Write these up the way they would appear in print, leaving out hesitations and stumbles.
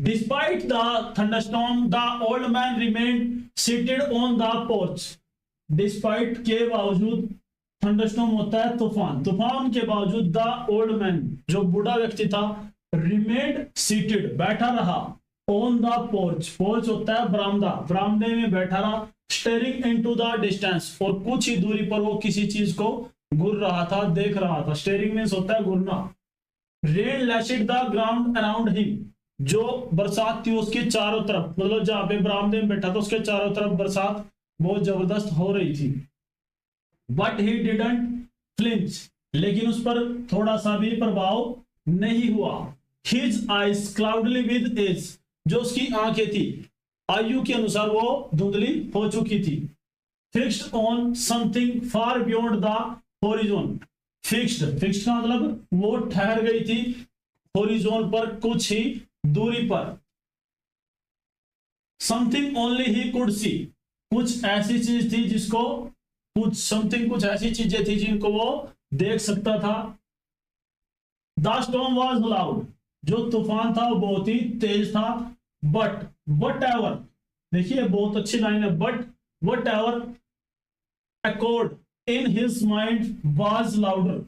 Despite the thunderstorm the old man remained seated on the porch. Despite के बावजूद, thunderstorm होता है तूफान, तूफान के बावजूद द ओल्ड मैन जो बूढ़ा व्यक्ति था, रिमेन्ड सीटेड बैठा रहा, ऑन द पोर्च, पोर्च होता है बरामदा, बरामदे में बैठा रहा, स्टेरिंग इनटू द डिस्टेंस, और कुछ ही दूरी पर वो किसी चीज को घूर रहा था, देख रहा था। स्टेरिंग मींस होता है घूरना। Rain lashed the ground around him, जो बरसात थी उसके चारों तरफ, मतलब जहां पे बरामदे में बैठा था उसके चारों तरफ बरसात बहुत जबरदस्त हो रही थी। बट ही डिडंट फ्लिंच, लेकिन उस पर थोड़ा सा भी प्रभाव नहीं हुआ। His eyes cloudily with age, जो उसकी आंखें थी आयु के अनुसार वो धुंधली हो चुकी थी। Fixed on something far beyond the horizon, fixed, fixed का मतलब वो ठहर गई थी होरिजोन पर, कुछ ही दूरी पर। Something only he could see, कुछ ऐसी चीज थी जिसको, कुछ समथिंग, कुछ ऐसी चीजें थी जिनको वो देख सकता था। द स्टॉर्म वाज लाउड, जो तूफान था वो बहुत ही तेज था। बट वट एवर, देखिए बहुत अच्छी लाइन है, but what ever accord in his mind was louder,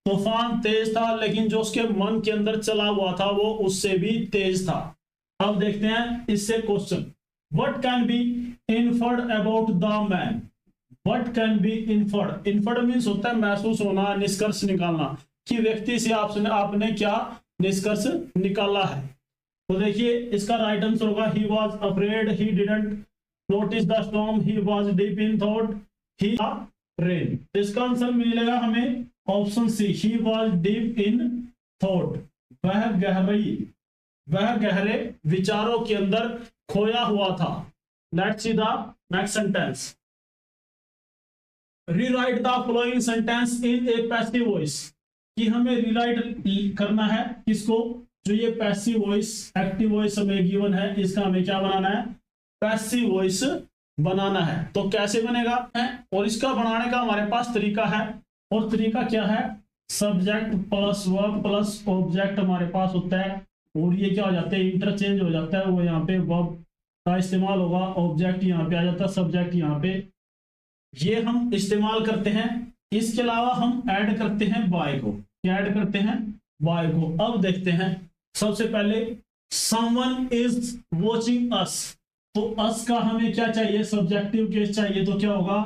तूफान तेज था लेकिन जो उसके मन के अंदर चला हुआ था वो उससे भी तेज था। अब देखते हैं इससे question, what can be inferred about the man. What can be inferred, inferred means होता है महसूस होना, निष्कर्ष निकालना, कि व्यक्ति से आपने क्या निष्कर्ष निकाला है। तो देखिए इसका राइट आंसर होगा he was afraid, he didn't notice the storm, he was deep in thought, he ran. इसका आंसर मिलेगा हमें option C, he was deep in thought, वह गहरे विचारों के अंदर खोया हुआ था। Let's see the next sentence. Rewrite the following sentence in a passive voice, कि हमें रीराइट करना है किसको, जो ये पैसिव वॉइस, एक्टिव वॉइस हमें गिवन है, इसका हमें क्या बनाना है, पैसिव वॉइस बनाना है। तो कैसे बनेगा है, और इसका बनाने का हमारे पास तरीका है, और तरीका क्या है, subject plus verb plus object हमारे पास होता है, और ये क्या हो जाता है, इंटरचेंज हो जाता है, वो यहाँ पे वर्ब का इस्तेमाल होगा, ऑब्जेक्ट यहाँ पे आ जाता है, सब्जेक्ट यहाँ पे, ये हम इस्तेमाल करते हैं। इसके अलावा हम ऐड करते हैं बाय को, क्या ऐड करते हैं, बाय को। अब देखते हैं सबसे पहले समवन इज वॉचिंग अस, तो अस का हमें क्या चाहिए, सब्जेक्टिव केस चाहिए, तो क्या होगा,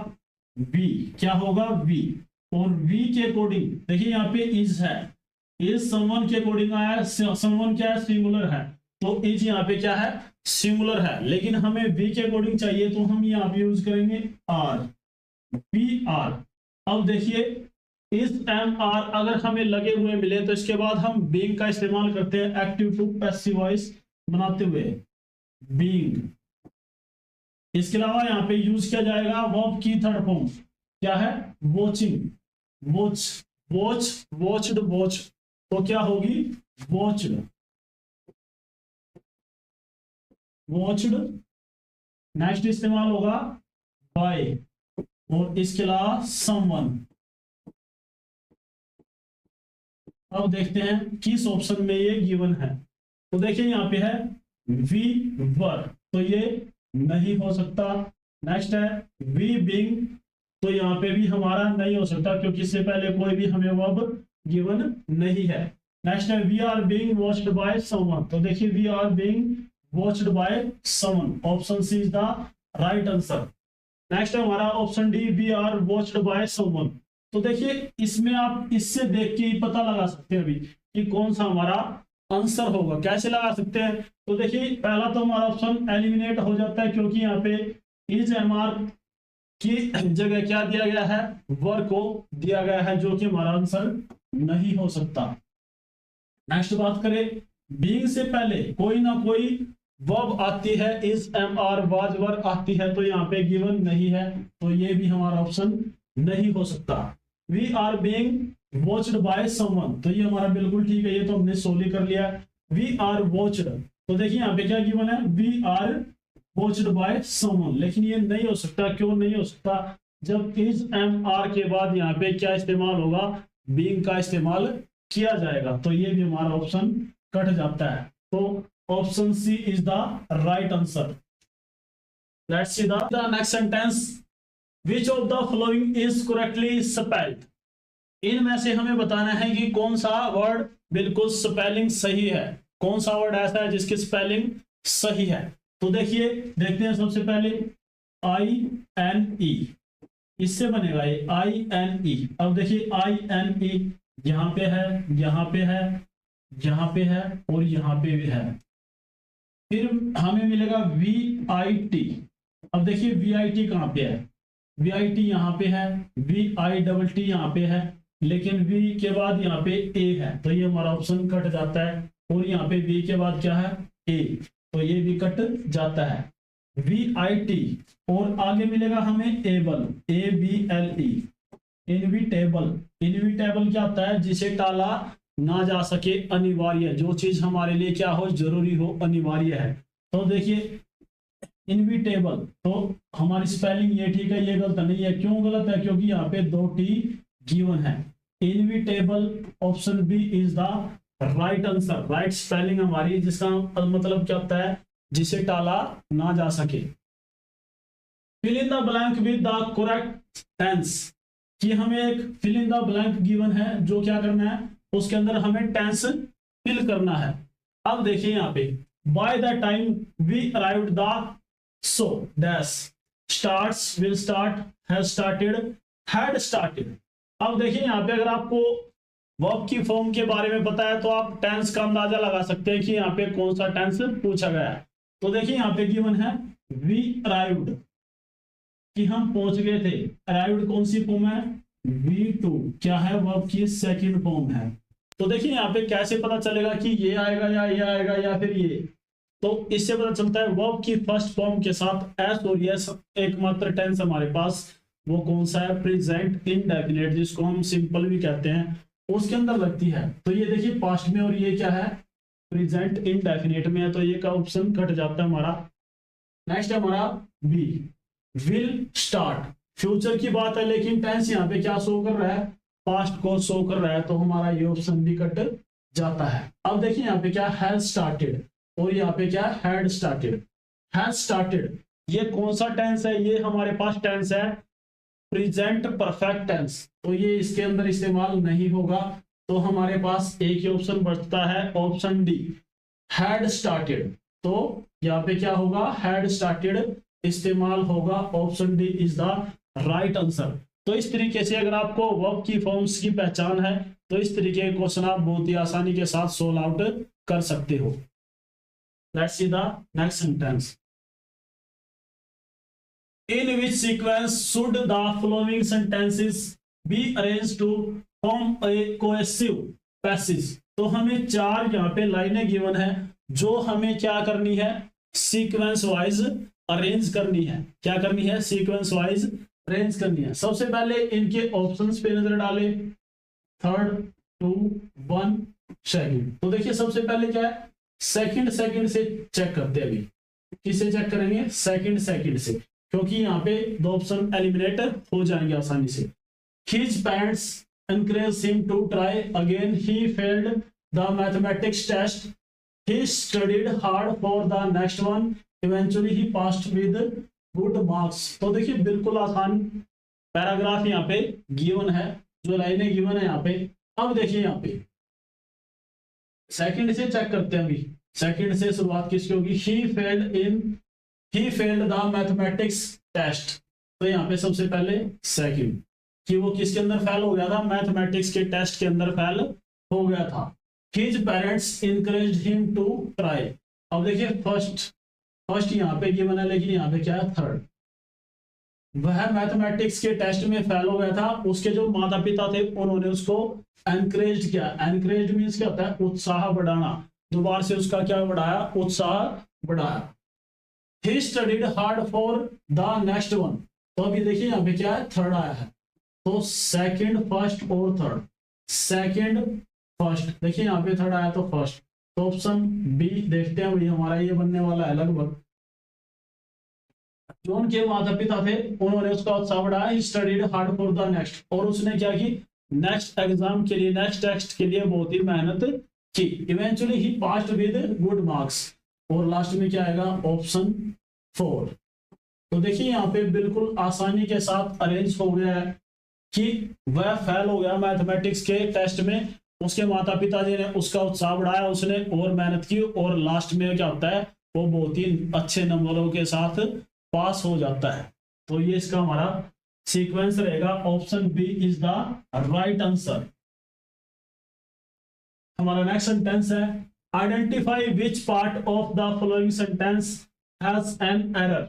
वी, क्या होगा, वी। और वी के अकॉर्डिंग देखिए यहाँ पे इज है, इज समवन के अकॉर्डिंग आया, समवन क्या है, सिंगुलर है, तो इज यहाँ पे क्या है, सिंगुलर है, लेकिन हमें वी के अकॉर्डिंग चाहिए तो हम यहाँ पे यूज करेंगे आर, वी आर। अब देखिए इस एम आर अगर हमें लगे हुए मिले तो इसके बाद हम बीइंग का इस्तेमाल करते हैं एक्टिव टू पैसिव वॉइस बनाते हुए, बीइंग। इसके अलावा यहाँ पे यूज किया जाएगा वर्ब की थर्ड फॉर्म, क्या है, watching, watch, watch, watched, watch, तो क्या होगी, वॉच्ड, वॉच्ड। नेक्स्ट इस्तेमाल होगा बाय, और इसके अलावा समवन। अब देखते हैं किस ऑप्शन में ये गिवन है, तो देखिए यहाँ पे है वी वर, तो ये नहीं हो सकता। नेक्स्ट है वी बीइंग, तो यहाँ पे भी हमारा नहीं हो सकता क्योंकि इससे पहले कोई भी हमें वर्ब गिवन नहीं है। नेक्स्ट है we are being watched by someone, तो देखिए we are being watched by someone, option C is the right answer. Next है हमारा option D, we are watched by someone. तो देखिए इसमें आप इससे देख के ही पता लगा सकते हैं अभी कि कौन सा हमारा आंसर होगा। कैसे लगा सकते हैं, तो देखिए पहला तो हमारा ऑप्शन एलिमिनेट हो जाता है क्योंकि यहाँ पे इज एमआर की जगह क्या दिया गया है, वर को दिया गया है, जो कि हमारा आंसर नहीं हो सकता। नेक्स्ट बात करें, बीइंग से पहले कोई ना कोई वर्ब आती है, is am are was were आती है, तो यहाँ पे गिवन नहीं है, तो ये भी हमारा ऑप्शन नहीं हो सकता। We are being watched by someone, तो ये हमारा बिल्कुल ठीक है, ये तो हमने सोल्व कर लिया। वी आर वॉच्ड, तो देखिए यहाँ पे क्या गिवन है, we are watched by someone, लेकिन ये नहीं हो सकता। क्यों नहीं हो सकता, जब इज एम आर के बाद यहाँ पे क्या इस्तेमाल होगा, बीइंग का इस्तेमाल किया जाएगा, तो ये भी हमारा ऑप्शन कट जाता है। तो option C is the right answer. Let's see the next sentence, which of the following is correctly spelled. इनमें से हमें बताना है कि कौन सा वर्ड बिल्कुल स्पेलिंग सही है, कौन सा वर्ड ऐसा है जिसकी स्पेलिंग सही है। तो देखिए, देखते हैं सबसे पहले INE, इससे बनेगा ये INE। अब देखिए INE यहाँ पे है, यहाँ पे है, यहाँ पे है और यहाँ पे भी है। फिर हमें मिलेगा VIT। अब देखिए VIT कहाँ पे है, VIT यहाँ पे है, VITT यहाँ पे है, लेकिन V के बाद यहाँ पे A है, तो ये हमारा ऑप्शन कट जाता है। और यहाँ पे V के बाद क्या है, A, तो ये भी कट जाता है। VIT और आगे मिलेगा हमें एबल, ABLE, इनविटेबल। इनविटेबल क्या होता है, जिसे टाला ना जा सके, अनिवार्य, जो चीज हमारे लिए क्या हो, जरूरी हो, अनिवार्य है। तो देखिए इनविटेबल, तो हमारी स्पेलिंग ये ठीक है, ये गलत नहीं है। क्यों गलत है, क्योंकि यहाँ पे 2 T गिवन है। Inevitable option B is the right answer, right spelling हमारी, जिसका मतलब क्या होता है, जिसे टाला ना जा सके। Fill in the blank with the correct tense, कि हमें एक fill in the blank given है, जो क्या करना है, उसके अंदर हमें टेंस फिल करना है। अब देखिए यहाँ पे, by the time we arrived the show dash starts, will start, has started, had started. अब देखिए यहाँ पे, अगर आपको वर्ब की फॉर्म के बारे में पता है तो आप टेंस का अंदाजा लगा सकते हैं कि यहाँ पे कौन सा टेंस पूछा गया है। तो देखिए यहाँ पे गिवन है वी अराइव्ड, कि हम पहुंच गए थे। अराइव्ड कौन सी फॉर्म है, V2, क्या है, वर्ब की सेकंड फॉर्म है। तो देखिए यहाँ पे कैसे पता चलेगा कि ये आएगा या ये आएगा या फिर ये, तो इससे पता चलता है वर्ब की फर्स्ट फॉर्म के साथ एस और यस एकमात्र टेंस हमारे पास, वो कौन सा है, प्रेजेंट इंडेफिनिट, जिसको हम सिंपल भी कहते हैं, उसके अंदर लगती है। तो ये देखिए पास्ट में, और ये क्या है, प्रेजेंट इंडेफिनिट में है, तो ये का ऑप्शन कट जाता है हमारा। नेक्स्ट है हमारा बी, विल स्टार्ट, फ्यूचर की बात है, लेकिन टेंस यहाँ पे क्या शो कर रहा है, पास्ट को शो कर रहा है, तो हमारा ये ऑप्शन भी कट जाता है। अब देखिए यहाँ पे क्या, हैज स्टार्टेड, और यहाँ पे क्या, हैड स्टार्टेड। हैज स्टार्टेड ये कौन सा टेंस है, ये हमारे पास टेंस है प्रेजेंट परफेक्ट टेंस, तो ये इसके अंदर इस्तेमाल नहीं होगा। तो हमारे पास एक ही ऑप्शन बचता है, ऑप्शन डी, हैड स्टार्टेड। तो यहाँ पे क्या होगा, हैड स्टार्टेड इस्तेमाल होगा, option D is the right answer. तो इस तरीके से अगर आपको वर्ब की फॉर्म्स की पहचान है, तो इस तरीके के क्वेश्चन आप बहुत ही आसानी के साथ सोल्व आउट कर सकते हो। Let's see the next sentence, in which sequence should the following sentences be arranged to form a cohesive passage। तो हमें 4 यहाँ पे लाइनें गिवन है, जो हमें क्या करनी है, सीक्वेंस वाइज अरेंज करनी है। क्या करनी है, सीक्वेंस वाइज अरेंज करनी है। सबसे पहले इनके ऑप्शंस पे नजर डालें, 3, 2, 1, सेकंड। तो देखिए सबसे पहले क्या है, सेकंड से चेक करते हैं। अभी किसे चेक करेंगे, सेकंड से, क्योंकि यहाँ पे 2 ऑप्शन एलिमिनेट हो जाएंगे आसानी से। His parents encouraged him to try again. He failed the mathematics test. He studied hard for the next one. Eventually he passed with good marks। तो देखिए बिल्कुल आसान पैराग्राफ यहाँ पे गिवन है, जो लाइनें गिवन है यहाँ पे। अब देखिए यहाँ पे सेकंड से चेक करते हैं। अभी सेकंड से शुरुआत किसकी होगी, he failed the mathematics test। तो यहाँ पे सबसे पहले सेकंड, कि वो किसके अंदर फेल हो गया था, मैथमेटिक्स के टेस्ट के अंदर फेल हो गया था। His parents encouraged him to try। अब देखिए फर्स्ट यहाँ पे गिवन है, लेकिन यहाँ पे क्या है, थर्ड। वह मैथमेटिक्स के टेस्ट में फेल हो गया था, उसके जो माता पिता थे उन्होंने उसको एनकरेज किया। एनकरेज मीन्स क्या होता है, उत्साह बढ़ाना। दोबारा से उसका क्या बढ़ाया, उत्साह बढ़ाया। He studied hard for the next one। तो अभी देखिए यहाँ पे क्या है, थर्ड आया है। तो सेकंड, फर्स्ट और थर्ड, सेकंड फर्स्ट, देखिए यहाँ पे थर्ड आया तो फर्स्ट। तो ऑप्शन बी देखते हैं, भाई हमारा ये बनने वाला है लगभग। जो उनके माता पिता थे उन्होंने उसका उत्साह बढ़ाया, he studied hard for the next, और उसने क्या की, नेक्स्ट एग्जाम के लिए, नेक्स्ट टेस्ट के लिए बहुत ही मेहनत की। Eventually he passed with good marks. और लास्ट में क्या आएगा, ऑप्शन 4। तो देखिए यहाँ पे बिल्कुल आसानी के साथ अरेंज हो गया है कि वह फेल हो गया मैथमेटिक्स के टेस्ट में, उसके माता पिताजी ने उसका उत्साह बढ़ाया, उसने और मेहनत की, और लास्ट में क्या होता है, वो बहुत ही अच्छे नंबरों के साथ पास हो जाता है। तो ये इसका हमारा सीक्वेंस रहेगा, option B is the right answer. हमारा नेक्स्ट सेंटेंस है, identify which part of the following sentence has an error.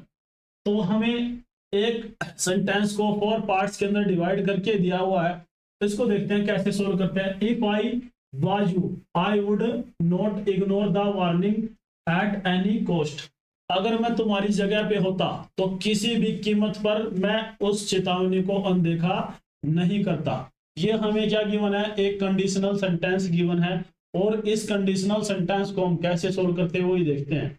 तो हमें एक सेंटेंस को 4 पार्ट्स के अंदर डिवाइड करके दिया हुआ है, तो इसको देखते हैं कैसे सोल्व करते हैं। If I was you I would not ignore the warning at any cost. अगर मैं तुम्हारी जगह पे होता तो किसी भी कीमत पर मैं उस चेतावनी को अनदेखा नहीं करता। ये हमें क्या गिवन है, एक कंडीशनल सेंटेंस गिवन है, और इस कंडीशनल सेंटेंस को हम कैसे सोल्व करते हैं वही देखते हैं।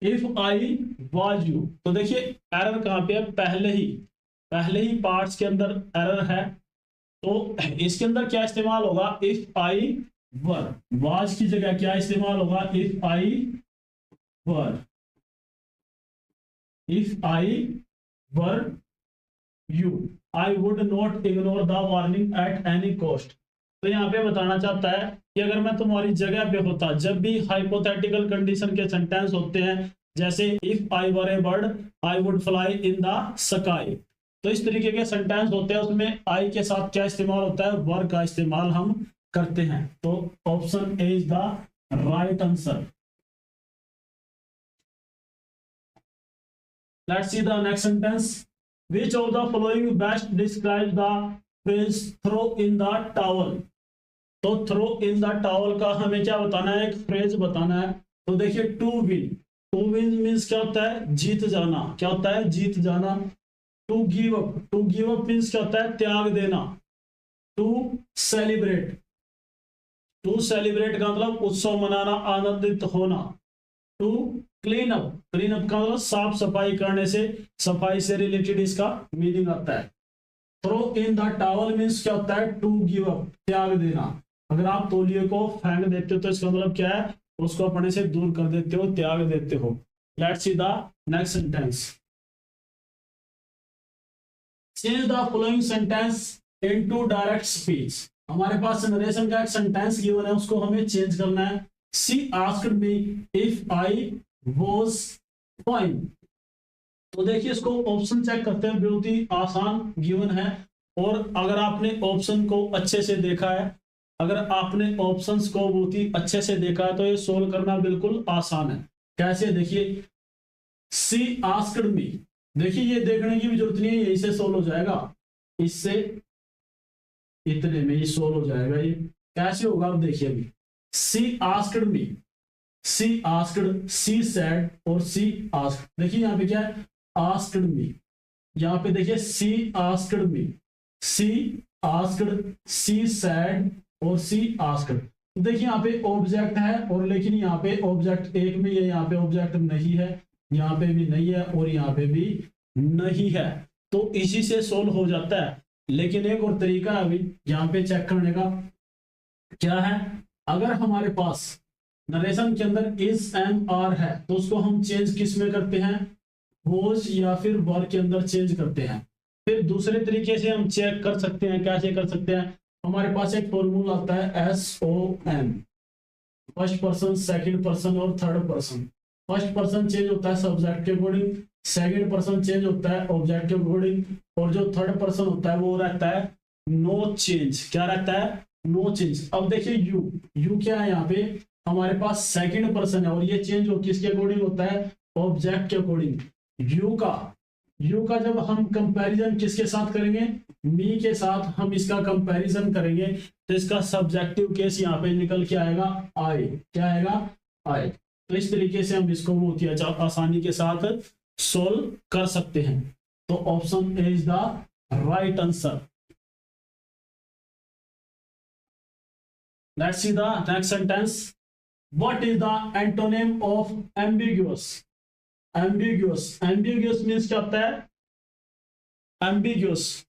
इफ आई वाज यू, तो देखिए एरर कहां पे है, पहले ही पार्ट्स के अंदर एरर है, तो इसके अंदर क्या इस्तेमाल होगा, इफ आई वर, वाज की जगह क्या इस्तेमाल होगा, if I were, if I were you I would not ignore the warning at any cost. तो यहाँ पे बताना चाहता है कि अगर मैं तुम्हारी जगह पे होता, जब भी हाइपोथेटिकल कंडीशन के सेंटेंस होते हैं, जैसे if I were A bird I would fly in the sky, तो इस तरीके के सेंटेंस होते हैं, उसमें आई के साथ क्या इस्तेमाल होता है, वर का इस्तेमाल हम करते हैं। तो option A is the right answer. Let's see the next sentence, which of the following best describes the phrase throw in the towel। तो थ्रो इन द टावल का हमें क्या बताना है, एक फ्रेज बताना है। तो देखिए टू विन मीन्स क्या होता है, जीत जाना, क्या होता है, जीत जाना। टू गिव अप मीन्स क्या होता है, त्याग देना। टू सेलिब्रेट का मतलब उत्सव मनाना, आनंदित होना। टू क्लीन अप का मतलब साफ सफाई करने से, सफाई से रिलेटेड इसका मीनिंग आता है। Throw in the towel means क्या होता है, टू गिव अप, त्याग देना। अगर आप तौलिए को फेंक देते हो तो इसका मतलब क्या है, उसको अपने से दूर कर देते हो, त्याग देते हो। Let's see the next sentence, change the following sentence into direct speech. हमारे पास नरेशन का एक सेंटेंस गिवन है, उसको हमें चेंज करना है। She asked me if I was fine. तो देखिए इसको ऑप्शन चेक करते हैं, बहुत ही आसान गिवन है, और अगर आपने ऑप्शन को अच्छे से देखा है, अगर आपने ऑप्शंस को बहुत ही अच्छे से देखा है, तो ये सोल्व करना बिल्कुल आसान है। कैसे, देखिए सी आस्क्ड मी, देखिए ये देखने की भी जरूरत नहीं है, यही से सोल्व हो जाएगा, इससे इतने में ही सोल्व हो जाएगा। ये कैसे होगा, अब देखिए अभी she asked me, she asked, she said और सी आस्क्ड। देखिए यहाँ पे क्या है, आस्क्ड मी, यहाँ पे देखिए she asked me, she asked, she said और सी आस्क्ड। देखिए यहाँ पे ऑब्जेक्ट है, और लेकिन यहाँ पे ऑब्जेक्ट एक में है, यहाँ पे ऑब्जेक्ट नहीं है, यहाँ पे भी नहीं है, और यहाँ पे भी नहीं है, तो इसी से सोल्व हो जाता है। लेकिन एक और तरीका है अभी यहाँ पे चेक करने का, क्या है, अगर हमारे पास नरेशन के अंदर इज एंड आर है, तो उसको हम चेंज किस में करते हैं, वॉज या फिर वर के अंदर चेंज करते हैं। फिर दूसरे तरीके से हम चेक कर सकते हैं, कैसे कर सकते हैं, हमारे पास एक फॉर्मूला आता है SOM, first person, second person और third person. First person change होता है सब्जेक्ट के अकॉर्डिंग, सेकंड पर्सन चेंज होता है ऑब्जेक्ट के अकॉर्डिंग, और जो थर्ड पर्सन होता है वो रहता है नो चेंज। क्या रहता है, नो चेंज। अब देखिए यू क्या है, यहाँ पे हमारे पास सेकंड पर्सन है, और ये चेंज किसके अकॉर्डिंग होता है, ऑब्जेक्ट के अकॉर्डिंग। यू का जब हम कंपैरिजन किसके साथ करेंगे, मी के साथ हम इसका कंपैरिजन करेंगे, तो इसका सब्जेक्टिव केस यहाँ पे निकल के आएगा आई। क्या आएगा, आई। तो इस तरीके से हम इसको बहुत ही आसानी के साथ सोल्व कर सकते हैं। तो option A is the right answer. Let's see the next sentence, what is the antonym of ambiguous. Ambiguous means क्या होता है, एम्बिगुअस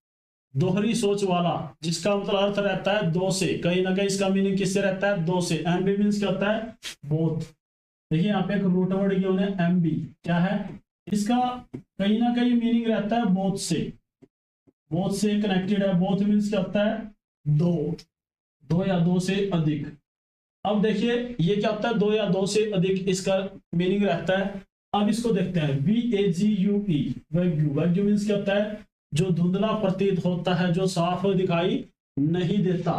दोहरी सोच वाला, जिसका मतलब अर्थ रहता है दो से, कहीं ना कहीं इसका मीनिंग किससे रहता है, दो से। एम्बी मीन्स क्या होता है, बोथ। देखिए यहाँ पे एक रूट वर्ड गिवन है एमबी, क्या है इसका, कहीं ना कहीं मीनिंग रहता है बोथ से, बोथ से कनेक्टेड है। बोथ मीन्स क्या होता है, दो, दो या दो से अधिक। अब देखिए ये क्या होता है, दो या दो से अधिक इसका मीनिंग रहता है। अब इसको देखते हैं, VAGUE, वैग्यू, वैग्यू मीन्स क्या होता है, जो धुंधला प्रतीत होता है, जो साफ दिखाई नहीं देता।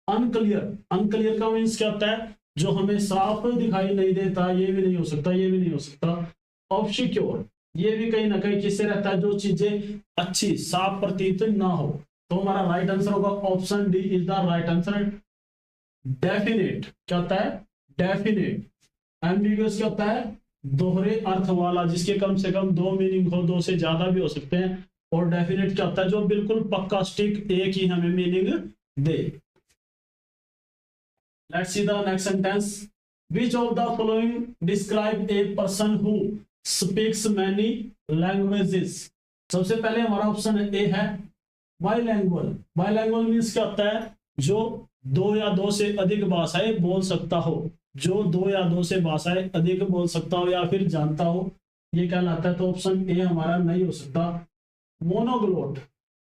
अनक्लियर, अनक्लियर का मीन्स क्या होता है, जो हमें साफ दिखाई नहीं देता, ये भी नहीं हो सकता, ये भी नहीं हो सकता। ऑब्सक्योर, ये भी कहीं ना कहीं किससे रहता है, जो चीजें अच्छी साफ प्रतीत ना हो। तो हमारा राइट आंसर होगा option D is the right answer. Definite क्या होता है, डेफिनेट। एम्बिगुअस क्या होता है, दोहरे अर्थ वाला, जिसके कम से कम दो मीनिंग हो, दो से ज्यादा भी हो सकते हैं। और डेफिनेट क्या होता है, जो बिल्कुल पक्का स्टिक एक ही हमें meaning they. Let's see the next sentence. Which of the following describe a person who speaks many languages? सबसे पहले हमारा ऑप्शन ए है बाइलैंग्वल। बाइलैंग्वल मीन्स क्या होता है, जो दो या दो से अधिक भाषाएं बोल सकता हो, जो दो या दो से भाषाएं अधिक बोल सकता हो या फिर जानता हो, ये कहलाता है। तो ऑप्शन ए हमारा नहीं हो सकता। मोनोग्लोट,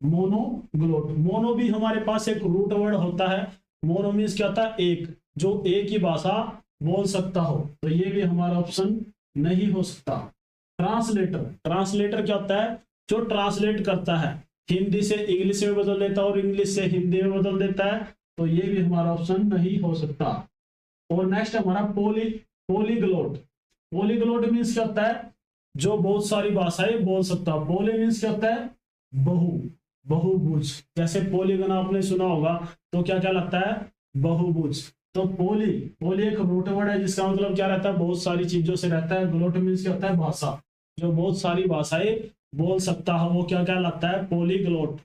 मोनोग्लोट, मोनो भी हमारे पास एक रूट वर्ड होता है। मोनो मीन्स क्या होता है, एक, जो एक ही भाषा बोल सकता हो, तो ये भी हमारा ऑप्शन नहीं हो सकता। ट्रांसलेटर, ट्रांसलेटर क्या होता है, जो ट्रांसलेट करता है, हिंदी से इंग्लिश में बदल देता है और इंग्लिश से हिंदी में बदल देता है, तो ये भी हमारा ऑप्शन नहीं हो सकता। और नेक्स्ट हमारा पोलीग्लोट। पोलीग्लोट मीन्स क्या होता है, जो बहुत सारी भाषाएं बोल सकता है। पोली मीन्स क्या होता है, बहु, बहुभुज। जैसे पोलीगन आपने सुना होगा, तो क्या क्या लगता है, बहुभुज। तो पोली, पोली एक रूट वर्ड है जिसका मतलब क्या रहता है, बहुत सारी चीजों से रहता है। ग्लोट मीन्स क्या होता है, भाषा, जो बहुत सारी भाषाएं बोल सकता है, वो क्या क्या लगता है, पोलीग्लोट।